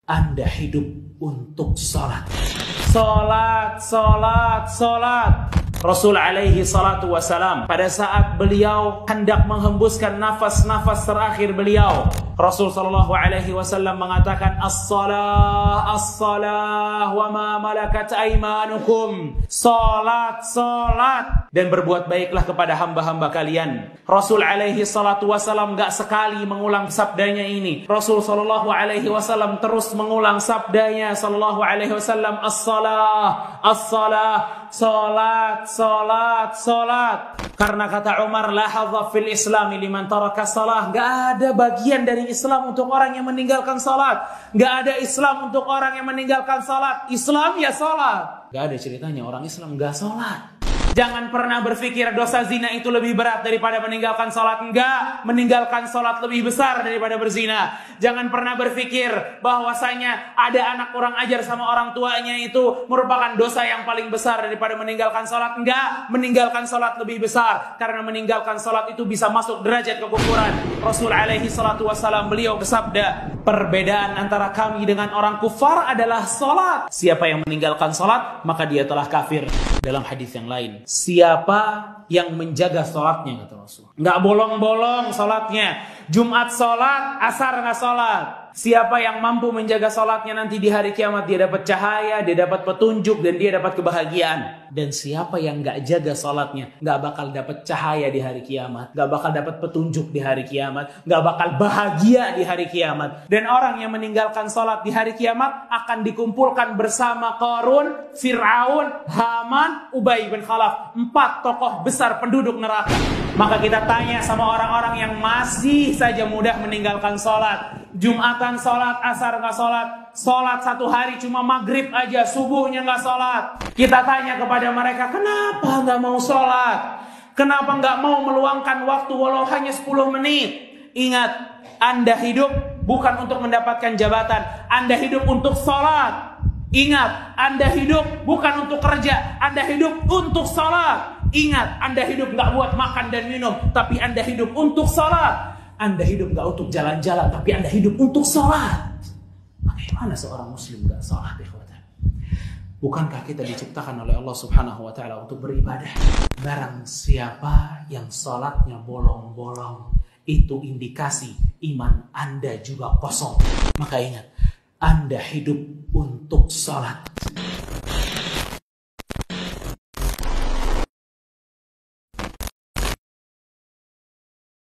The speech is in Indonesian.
Anda hidup untuk salat. Salat, salat, salat. Rasul alaihi salatu wassalam, pada saat beliau hendak menghembuskan nafas-nafas terakhir beliau, Rasul sallallahu alaihi wasallam mengatakan, as-salah, as-salah, wa ma malakat aymanukum. Salat, salat, dan berbuat baiklah kepada hamba-hamba kalian. Rasul alaihi salatu wassalam gak sekali mengulang sabdanya ini. Rasul sallallahu alaihi wasallam terus mengulang sabdanya sallallahu alaihi wasallam, as-salah, as-salah, salat, salat, salat. Karena kata Umar, la hadza fil islami liman taraka salah. Gak ada bagian dari Islam untuk orang yang meninggalkan salat. Gak ada Islam untuk orang yang meninggalkan salat. Islam ya salat. Gak ada ceritanya orang Islam gak salat. Jangan pernah berpikir dosa zina itu lebih berat daripada meninggalkan salat. Enggak, meninggalkan salat lebih besar daripada berzina. Jangan pernah berpikir bahwasanya ada anak kurang ajar sama orang tuanya itu merupakan dosa yang paling besar daripada meninggalkan salat. Enggak, meninggalkan salat lebih besar. Karena meninggalkan salat itu bisa masuk derajat kekufuran. Rasul alaihi salatu wassalam, beliau bersabda, perbedaan antara kami dengan orang kufar adalah salat. Siapa yang meninggalkan salat, maka dia telah kafir. Dalam hadis yang lain, siapa yang menjaga sholatnya, kata Rasul, nggak bolong-bolong sholatnya. Jumat sholat, asar nggak sholat. Siapa yang mampu menjaga sholatnya, nanti di hari kiamat dia dapat cahaya, dia dapat petunjuk, dan dia dapat kebahagiaan. Dan siapa yang nggak jaga sholatnya, nggak bakal dapat cahaya di hari kiamat, nggak bakal dapat petunjuk di hari kiamat, nggak bakal bahagia di hari kiamat. Dan orang yang meninggalkan sholat di hari kiamat akan dikumpulkan bersama Qarun, Fir'aun, Haman, Ubay bin Khalaf, 4 tokoh besar penduduk neraka. Maka kita tanya sama orang-orang yang masih saja mudah meninggalkan sholat. Jumatan sholat, asar nggak sholat, sholat 1 hari cuma maghrib aja, subuhnya nggak sholat. Kita tanya kepada mereka, kenapa nggak mau sholat? Kenapa nggak mau meluangkan waktu walau hanya 10 menit? Ingat, Anda hidup bukan untuk mendapatkan jabatan, Anda hidup untuk sholat. Ingat, Anda hidup bukan untuk kerja, Anda hidup untuk sholat. Ingat, Anda hidup nggak buat makan dan minum, tapi Anda hidup untuk sholat. Anda hidup nggak untuk jalan-jalan, tapi Anda hidup untuk sholat. Bagaimana seorang muslim nggak sholat? Bukankah kita diciptakan oleh Allah subhanahu wa ta'ala untuk beribadah? Barang siapa yang sholatnya bolong-bolong, itu indikasi iman Anda juga kosong. Maka ingat, Anda hidup untuk sholat.